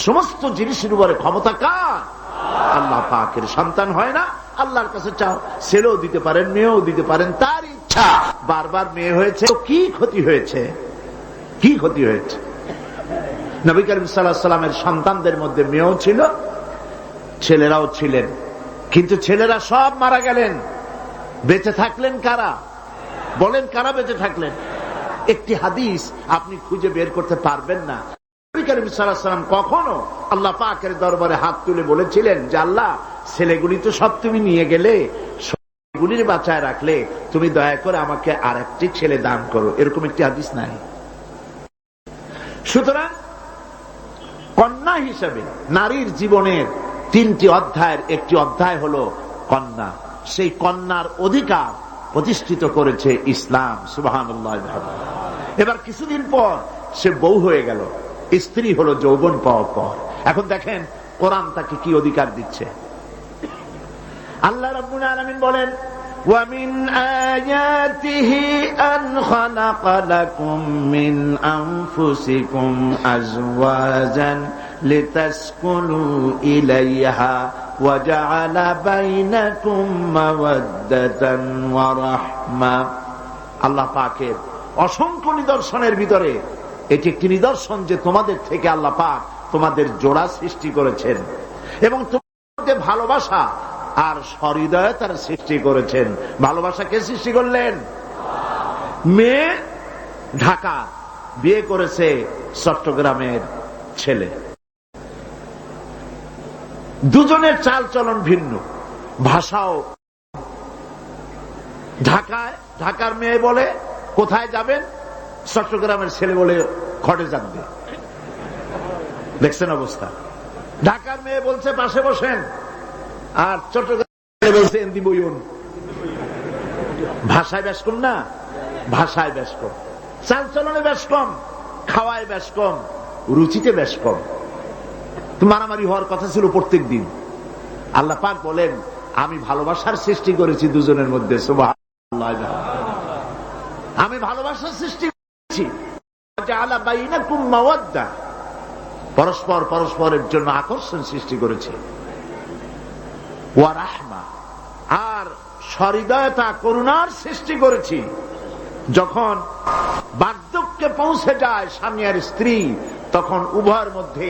সমস্ত জিনিসের উপরে ক্ষমতা কার? আল্লাহ পাকের। সন্তান হয় না, আল্লাহর কাছে চাও। ছেলেও দিতে পারেন, মেয়েও দিতে পারেন, তার ইচ্ছা। বারবার মেয়ে হয়েছে, কি ক্ষতি হয়েছে? কি ক্ষতি হয়েছে? নবী করিম সাল্লাল্লাহু আলাইহি ওয়াসাল্লামের সন্তানদের মধ্যে মেয়েও ছিল, ছেলেরাও ছিলেন, কিন্তু ছেলেরা সব মারা গেলেন। বেঁচে থাকলেন কারা? বলেন, কারা বেঁচে থাকলেন? একটি হাদিস আপনি খুঁজে বের করতে পারবেন না। নবী করিম সাল্লাল্লাহু আলাইহি ওয়াসাল্লাম কখনো আল্লাহ পাকের দরবারে হাত তুলে বলেছিলেন যে আল্লাহ, ছেলেগুলি তো সব তুমি নিয়ে গেলে, সবগুলির বাঁচায় রাখলে, তুমি দয়া করে আমাকে আর একটি ছেলে দান করো। এরকম একটি হাদিস নাই। সুতরাং কন্যা হিসেবে নারীর জীবনের 3টি অধ্যায়ের একটি অধ্যায় হলো কন্যা। সেই কন্যার অধিকার প্রতিষ্ঠিত করেছে ইসলাম। সুবহানাল্লাহ। এবার কিছুদিন পর সে বউ হয়ে গেল, স্ত্রী হলো যৌবন পাওয়ার পর। এখন দেখেন কোরআন তাকে কি অধিকার দিচ্ছে। আল্লাহ রাব্বুল আলামিন বলেন, وَمِنْ آيَاتِهِ أَنْ خَلَقَ لَكُم مِّنْ أَنفُسِكُمْ أَزْوَاجًا لِتَسْكُنُوا إِلَيْهَا وَجَعَلَ بَيْنَكُم مَّوَدَّةً وَرَحْمَةً। আল্লাহ পাকের অসংখ্য নিদর্শনের ভিতরে এটি একটি নিদর্শন যে তোমাদের থেকে আল্লাহ পাক তোমাদের জোড়া সৃষ্টি করেছেন এবং তোমাদের ভালোবাসা আর সহৃদয়তার সৃষ্টি করেছেন। ভালোবাসা কে সৃষ্টি করলেন? মেয়ে ঢাকা, বিয়ে করেছে চট্টগ্রামের ছেলে। দুজনের চাল চলন ভিন্ন, ভাষাও। ঢাকার মেয়ে বলে কোথায় যাবেন, চট্টগ্রামের ছেলে বলে খড়ে যাবে। দেখছেন অবস্থা? ঢাকার মেয়ে বলছে পাশে বসেন, আর চট্টগ্রাম বলছে এন্দি বইউন। ভাষায় বেশ কম না? ভাষায় বেশ কম, চাল চলনে বেশ কম, খাওয়ায় বেশ কম, রুচিতে বেশ কম। তো মারামারি হওয়ার কথা ছিল প্রত্যেক দিন। আল্লাহ পাক বলেন, আমি ভালোবাসার সৃষ্টি করেছি দুজনের মধ্যে। সুবহানাল্লাহ। আমি ভালোবাসার সৃষ্টি করেছি, জাআলা বাইনাকুম মাওয়াদ্দা, পরস্পর পরস্পরের জন্য আকর্ষণ সৃষ্টি করেছি, ওয়া রাহমা, আর সহৃদয়তা করুণার সৃষ্টি করেছি। যখন বার্ধক্যে পৌঁছে যায় স্বামী আর স্ত্রী, তখন উভয়ের মধ্যে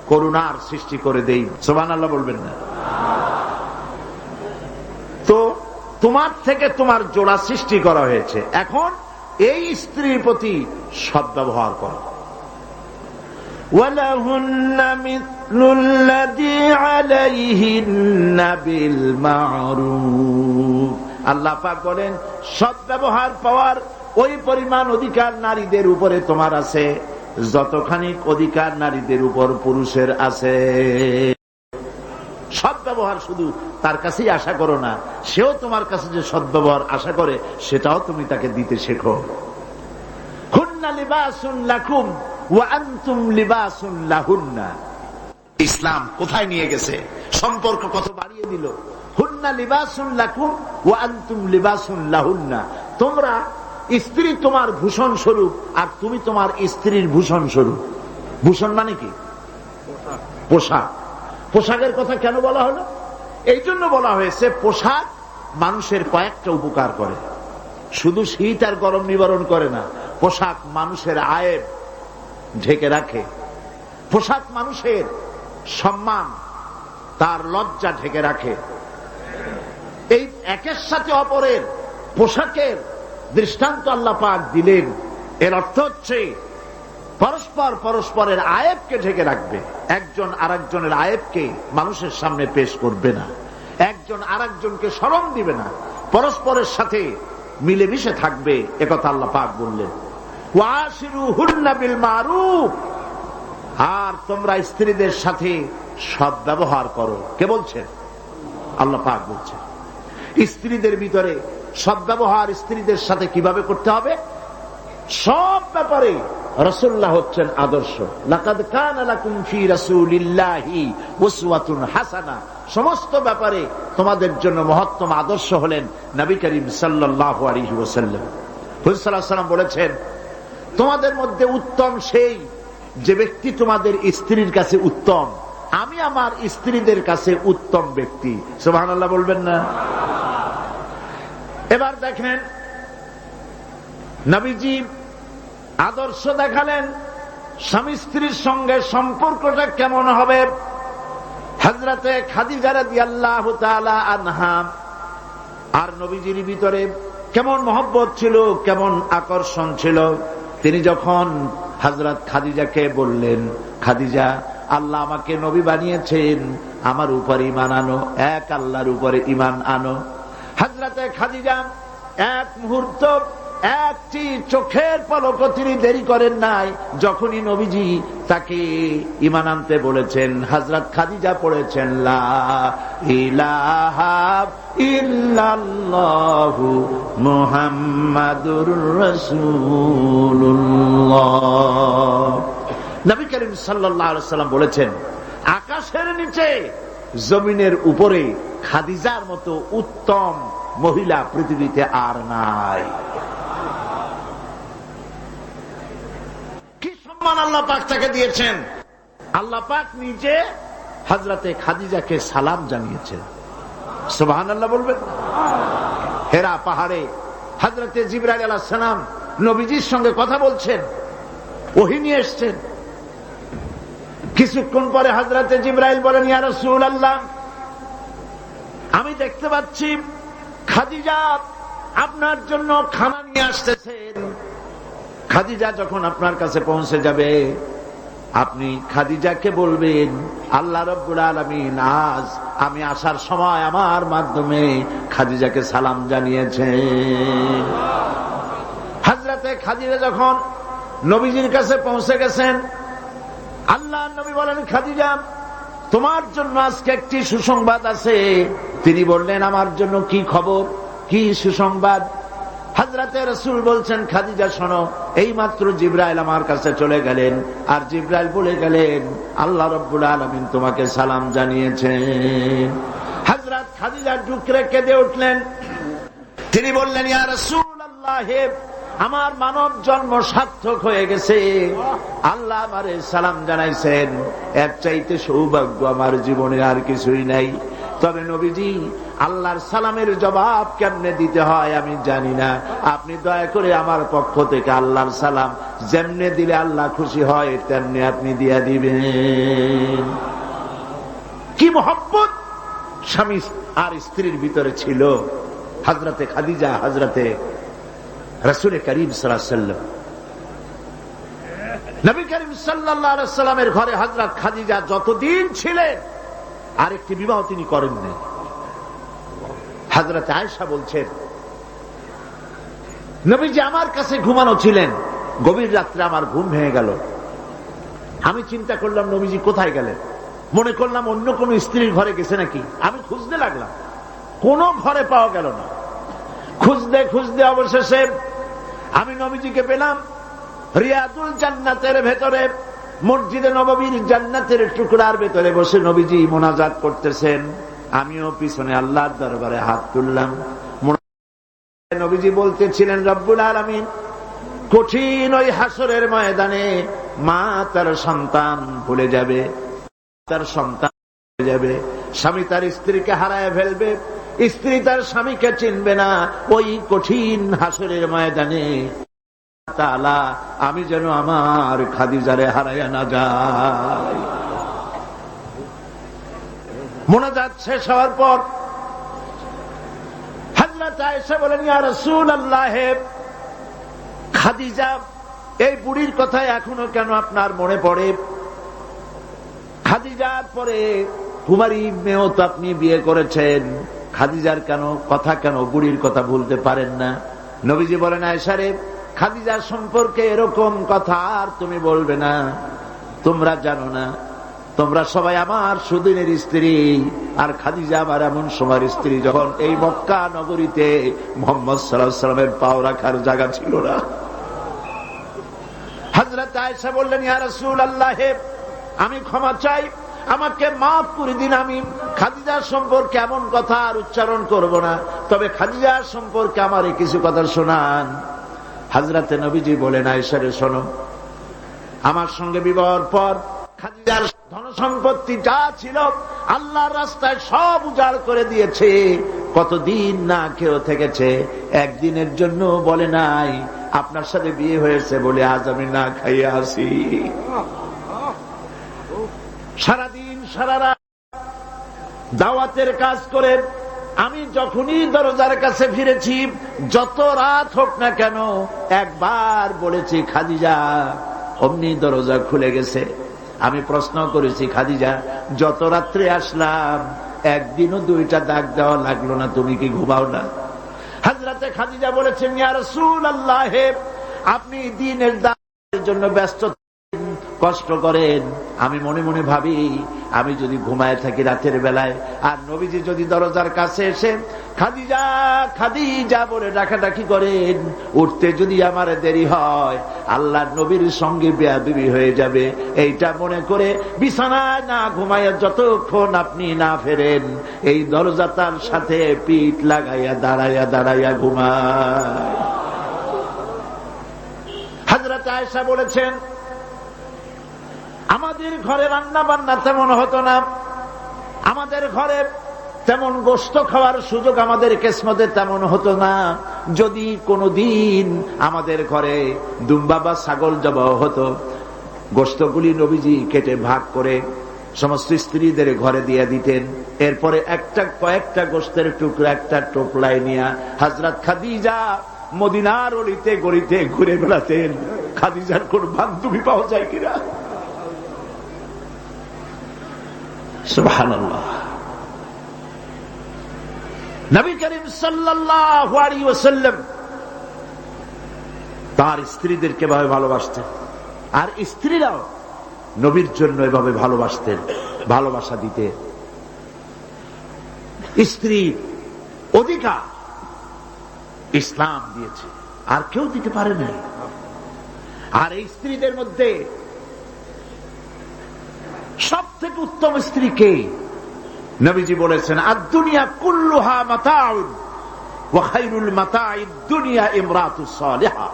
করুণার সৃষ্টি করে দেই। সুবহানাল্লাহ বলবেন না? তো তোমার থেকে তোমার জোড়া সৃষ্টি করা হয়েছে, এখন এই স্ত্রীর প্রতি সদ্ব্যবহার করো। وَلَهُنَّ مِثْلُ الَّذِي عَلَيْهِنَّ بِالْمَعْرُوفِ। আল্লাহ পাক বলেন, সদ্ব্যবহার পাওয়ার ওই পরিমাণ অধিকার নারীদের উপরে তোমার আছে যতখানি অধিকার নারীদের উপর পুরুষের আছে। সদ্ব্যবহার শুধু তার কাছেই আশা করো না, সেও তোমার কাছে যে সদ্ব্যবহার আশা করে সেটাও তুমি তাকে দিতে শেখো। হুন্না লিবাসুন লাকুম ওয়া আনতুম লিবাসুন লাহুন্না। ইসলাম কোথায় নিয়ে গেছে? সম্পর্ক কত বাড়িয়ে দিল। হুন্না লিবাসুন লাকুম ওয়া আনতুম লিবাসুন লাহুন্না। তোমরা, স্ত্রী তোমার ভূষণ স্বরূপ আর তুমি তোমার স্ত্রীর ভূষণ স্বরূপ। ভূষণ মানে কি? পোশাক। পোশাকের কথা কেন বলা হলো? এই জন্য বলা হয়েছে, পোশাক মানুষের কয়েকটা উপকার করে। শুধু শীত আর গরম নিবারণ করে না, পোশাক মানুষের আয়েব ঢেকে রাখে। পোশাক মানুষের সম্মান, তার লজ্জা ঢেকে রাখে। এই একের সাথে অপরের পোশাকের দৃষ্টান্ত আল্লাহ পাক দিলেন। এর অর্থ হচ্ছে পরস্পর পরস্পরের আয়েবকে ঢেকে রাখবে। একজন আরেকজনের আয়েবকে মানুষের সামনে পেশ করবে না, একজন আরেকজনকে শরম দিবে না, পরস্পরের সাথে মিলেমিশে থাকবে। একথা আল্লাহ পাক বললেন। ওয়াশিরুহুন্না বিল মারুফ। আর তোমরা স্ত্রীদের সাথে সদ্ব্যবহার করো। কে বলছেন? আল্লাহ পাক বলছেন। স্ত্রীদের ভিতরে সদ্ব্যবহার স্ত্রীদের সাথে কিভাবে করতে হবে, সব ব্যাপারে রাসূলুল্লাহ হচ্ছেন আদর্শ। লাকাদ কানা লাকুম ফি রাসূলিল্লাহি উসওয়াতুন হাসানা। সমস্ত ব্যাপারে তোমাদের জন্য মহত্তম আদর্শ হলেন নবী করিম সাল্লাল্লাহু আলাইহি ওয়াসাল্লাম। হুজুর সাল্লাল্লাহু আলাইহি ওয়াসাল্লাম বলেছেন, তোমাদের মধ্যে উত্তম সেই যে ব্যক্তি তোমাদের স্ত্রীর কাছে উত্তম। আমি আমার স্ত্রীদের কাছে উত্তম ব্যক্তি। সুবহানাল্লাহ বলবেন না? এবার দেখেন, নবীজি আদর্শ দেখালেন স্বামী স্ত্রীর সঙ্গে সম্পর্কটা কেমন হবে। হযরতে খাদিজা রাদিয়াল্লাহু তাআলা আনহা আর নবীজির ভিতরে কেমন মহব্বত ছিল, কেমন আকর্ষণ ছিল। তিনি যখন হযরত খাদিজাকে বললেন, খাদিজা, আল্লাহ আমাকে নবী বানিয়েছেন, আমার উপর ঈমান আনো, এক আল্লাহর উপরে ঈমান আনো। হযরতে খাদিজা এক মুহূর্ত, একটি চোখের পলকও তিনি দেরি করেন নাই। যখনই নবীজি তাকে ঈমান আনতে বলেছেন, হযরত খাদিজা পড়েছেন লা ইলাহা ইল্লাল্লাহু মুহাম্মাদুর রাসূলুল্লাহ। নবী করিম সাল্লাল্লাহু আলাইহি ওয়াসাল্লাম বলেছেন, আকাশের নিচে জমিনের উপরে খাদিজার মতো উত্তম মহিলা পৃথিবীতে আর নাই। কি সম্মান আল্লাহ পাক তাকে দিয়েছেন। আল্লাহ পাক নিজে হযরতে খাদিজাকে সালাম জানিয়েছেন। সুবহানাল্লাহ বলবেন? হেরা পাহাড়ে হযরতে জিবরাইল আলাইহিস সালাম নবীজির সঙ্গে কথা বলছেন, ওহী নিয়ে এসেছেন। কিছুক্ষণ পরে হযরতে জিবরাইল বলেন, ইয়া রাসূলুল্লাহ, আমি দেখতে পাচ্ছি খাদিজা আপনার জন্য খানা নিয়ে আসতেছেন। খাদিজা যখন আপনার কাছে পৌঁছে যাবে, আপনি খাদিজাকে বলবেন, আল্লাহ রাব্বুল আলামিন আজ আমি আসার সময় আমার মাধ্যমে খাদিজাকে সালাম জানিয়েছেন। হযরতে খাদিজা যখন নবীজির কাছে পৌঁছে গেছেন, আল্লাহ নবী বলেন, খাদিজা, তোমার জন্য আজকে একটি সুসংবাদ আছে। তিনি বললেন, আমার জন্য কি খবর, কি সুসংবাদ? হযরতে রাসূল বলছেন, খাদিজা শোনো, এই মাত্র জিবরাইল আমার কাছে চলে গেলেন, আর জিবরাইল বলে গেলেন, আল্লাহ রাব্বুল আলামিন তোমাকে সালাম জানিয়েছেন। হযরত খাদিজা ডুকরে কেঁদে উঠলেন। তিনি বললেন, ইয়া রাসূলুল্লাহ, আমার মানব জন্ম সার্থক হয়ে গেছে। আল্লাহ আমারে সালাম জানাইছেন, এর চাইতে সৌভাগ্য আমার জীবনে আর কিছুই নাই। তবে নবীজি, আল্লাহর সালামের জবাব কেমনে দিতে হয় আমি জানি না। আপনি দয়া করে আমার পক্ষ থেকে আল্লাহর সালাম যেমনে দিলে আল্লাহ খুশি হয় তেমনি আপনি দিয়া দিবেন। কি মহব্বত স্বামী আর স্ত্রীর ভিতরে ছিল হযরতে খাদিজা, হযরতে রাসূল করিম সাল্লাল্লাহু আলাইহি ওয়াসাল্লাম। নবী করিম সাল্লাল্লাহু আলাইহি ওয়াসাল্লামের ঘরে হযরত খাদিজা যতদিন ছিলেন আরেকটি বিবাহ তিনি করেননি। হযরত আয়েশা বলছেন, নবীজি আমার কাছে ঘুমানো ছিলেন, গভীর রাত্রে আমার ঘুম ভেঙে গেল। আমি চিন্তা করলাম নবীজি কোথায় গেলেন। মনে করলাম অন্য কোন স্ত্রীর ঘরে গেছে নাকি। আমি খুঁজতে লাগলাম, কোন ঘরে পাওয়া গেল না। খুঁজতে খুঁজতে অবশেষে আমি নবীজিকে পেলাম রিয়াদুল জান্নাতের ভেতরে, মসজিদে নববীর জান্নাতের টুকরার ভেতরে বসে নবীজি মোনাজাত করতেছেন। আমিও পিছনে আল্লাহর দরবারে হাত তুললাম। নবীজি বলতেছিলেন, রব্বুল আলামিন কঠিন ওই হাসরের ময়দানে মা তার সন্তান ভুলে যাবে, তার সন্তান ভুলে যাবে, স্বামী তার স্ত্রীকে হারায় ফেলবে, স্ত্রী তার স্বামীকে চিনবে না। ওই কঠিন হাসরের ময়দানে তাআলা আমি যেন আমার খাদিজারে হারাইয়া না যাই। মোনাজাত শেষ হওয়ার পর হযরত আয়েশা বলেন, ইয়া রাসূলুল্লাহ, খাদিজা এই বুড়ির কথা এখনো কেন আপনার মনে পড়ে? খাদিজার পরে কুমারী মেয়েও তো আপনি বিয়ে করেছেন, খাদিজার কথা কেন বুড়ির কথা ভুলতে পারেন না? নবীজি বলেন, আয়েশা রে, খাদিজার সম্পর্কে এরকম কথা আর তুমি বলবে না। তোমরা জানো না, তোমরা সবাই আমার সুদিনের স্ত্রী, আর খাদিজা আমার এমন সময়ের স্ত্রী যখন এই মক্কা নগরীতে মুহাম্মদ সাল্লাল্লাহু আলাইহি ওয়াসাল্লামের পাও রাখার জায়গা ছিল না। হযরত আয়েশা বললেন, ইয়া রাসূলুল্লাহ, আমি ক্ষমা চাই, আমাকে মাফ করে দিন। আমি খাদিজার সম্পর্কে এমন কথা আর উচ্চারণ করব না, তবে খাদিজার সম্পর্কে আমার কিছু কথা শোনান। হযরতে নবীজি বলেন, আয়েশা রে শোনো, আমার সঙ্গে বিবাহের পর খাদিজার ধন সম্পত্তি যা ছিল আল্লাহর রাস্তায় সব উজাড় করে দিয়েছে। কতদিন না কেউ থেকেছে, একদিনের জন্য বলে নাই আপনার সাথে বিয়ে হয়েছে বলে আজ আমি না খাইয়া আসি। সারাদিন সারা রাত দাওয়াতের কাজ করে আমি যখনই দরজার কাছে ফিরেছি, যত রাত হোক না কেন, একবার বলেছি খাদিজা, অমনি দরজা খুলে গেছে। আমি প্রশ্ন করেছি, খাদিজা যত রাত্রে আসলাম একদিনও দুইটা দাগ দেওয়া লাগলো না, তুমি কি ঘুমাও না? হযরতে খাদিজা বলেছেন, ইয়া রাসূলুল্লাহ, আপনি দিনের দাওয়াতের জন্য ব্যস্ত, কষ্ট করেন, আমি মনে মনে ভাবি আমি যদি ঘুমায় থাকি রাতের বেলায়, আর নবীজি যদি দরজার কাছে এসে খাদিজা খাদিজা বলে ডাকাডাকি করেন, উঠতে যদি আমার দেরি হয় আল্লাহর নবীর সঙ্গে বেয়াদবি হয়ে যাবে, এইটা মনে করে বিছানায় না ঘুমায় যতক্ষণ আপনি না ফেরেন এই দরজাটার সাথে পিঠ লাগাইয়া দাঁড়াইয়া দাঁড়াইয়া ঘুমায়। হযরত আয়েশা বলেছেন, আমাদের ঘরে রান্না বান্না তেমন হতো না, আমাদের ঘরে তেমন গোশত খাওয়ার সুযোগ আমাদের কিসমতে তেমন হতো না। যদি কোনদিন আমাদের ঘরে দুম্বা বা ছাগল জবাই হতো, গোশতগুলি নবীজি কেটে ভাগ করে সমস্ত স্ত্রীদের ঘরে দিয়ে দিতেন। এরপরে কয়েকটা গোশতের টুকরা একটা টোপলায় নিয়ে হযরত খাদিজা মদিনার অলিতে গলিতে ঘুরে বেড়াতেন। খাদিজার কোন বান্ধবী পাওয়া যায় কিনা? সুবহানাল্লাহ। নবী করিম সাল্লাল্লাহু আলাইহি ওয়াসাল্লাম তার স্ত্রীদেরকে এভাবে ভালোবাসতেন, আর স্ত্রীরাও নবীর জন্য এভাবে ভালোবাসতেন, ভালোবাসা দিতেন। স্ত্রীর অধিকার ইসলাম দিয়েছে, আর কেউ দিতে পারে না। আর এই স্ত্রীদের মধ্যে সব থেকে উত্তম স্ত্রী কে? নবীজি বলেছেন, আদ-দুনিয়া কুল্লুহা মাতাউন ওয়া খায়রুল মাতাইদ দুনিয়া ইমরাতুস সালিহা।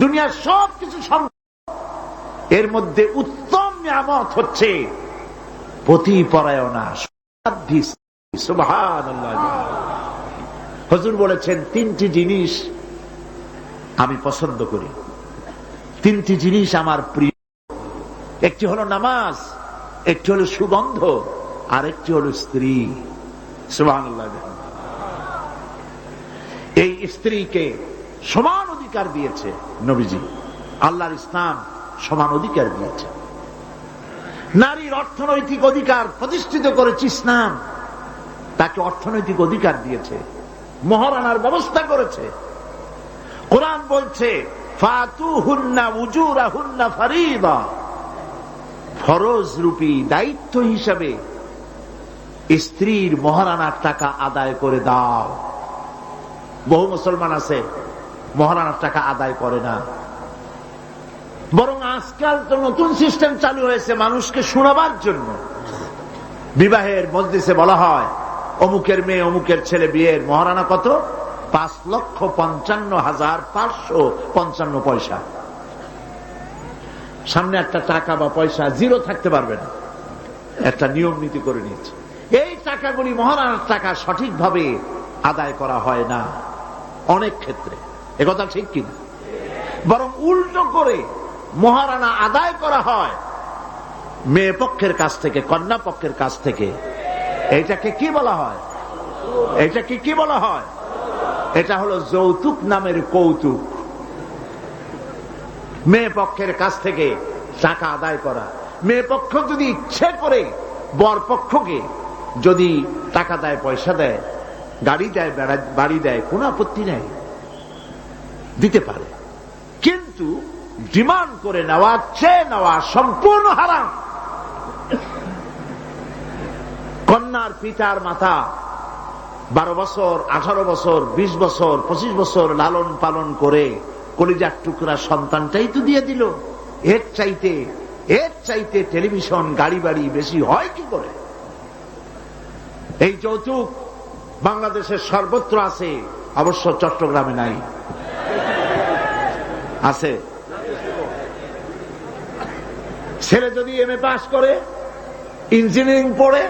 দুনিয়ার সবকিছু সম্পদ, এর মধ্যে উত্তম নিয়ামত হচ্ছে পতিপরায়ণা, সাধ্বী। সুবহানাল্লাহ। হুজুর বলেছেন, তিনটি জিনিস আমি পছন্দ করি, তিনটি জিনিস আমার প্রিয়। একটি হলো নামাজ, একটি হলো সুগন্ধ, আর একটি হলো স্ত্রী। সুবহানাল্লাহ। এই স্ত্রীকে সমান অধিকার দিয়েছে নবীজি, আল্লাহর ইসলাম সমান অধিকার দিয়েছে। নারীর অর্থনৈতিক অধিকার প্রতিষ্ঠিত করেছে ইসলাম, তাকে অর্থনৈতিক অধিকার দিয়েছে, মহারানার ব্যবস্থা করেছে। কোরআন বলছে, ফাতুহুন্না উজুরাহুন্না ফারিদা, ফরজ রূপী দায়িত্ব হিসাবে স্ত্রীর মহারানার টাকা আদায় করে দাও। বহু মুসলমান আছে মহারানার টাকা আদায় করে না, বরং আজকাল তো নতুন সিস্টেম চালু হয়েছে মানুষকে শোনাবার জন্য। বিবাহের মজলিসে বলা হয়, অমুকের মেয়ে অমুকের ছেলে বিয়ের মহারানা কত? 5,55,555 পয়সা। সামনে একটা টাকা বা পয়সা জিরো থাকতে পারবে না, একটা নিয়ম নীতি করে নিয়েছে। এই টাকাগুলি মহারানার টাকা সঠিকভাবে আদায় করা হয় না অনেক ক্ষেত্রে, একথা ঠিক কিনা? বরং উল্টো করে মহারানা আদায় করা হয় মেয়ে পক্ষের কাছ থেকে, কন্যা পক্ষের কাছ থেকে। এইটাকে কি বলা হয়? এটাকে কি বলা হয়? এটা হলো যৌতুক নামের কৌতুক। মেয়ে পক্ষের কাছ থেকে টাকা আদায় করা। মেয়ে পক্ষ যদি ইচ্ছে করে বর পক্ষকে যদি টাকা দেয়, পয়সা দেয়, গাড়ি দেয়, বাড়ি দেয়, কোন আপত্তি নেই, দিতে পারে। কিন্তু ডিমান্ড করে নেওয়া, চেয়ে নেওয়া সম্পূর্ণ হারাম। কন্যার পিতার মাতা 12 বছর, 18 বছর, 20 বছর, 25 বছর লালন পালন করে কলিজার টুকরা সন্তানটাই তো দিয়ে দিল। এর চাইতে টেলিভিশন, গাড়ি বাড়ি বেশি হয় কি করে? এই যৌতুক বাংলাদেশের সর্বত্র আছে, অবশ্য চট্টগ্রামে নাই। আছে? ছেলে যদি এমএ পাস করে, ইঞ্জিনিয়ারিং পড়ে,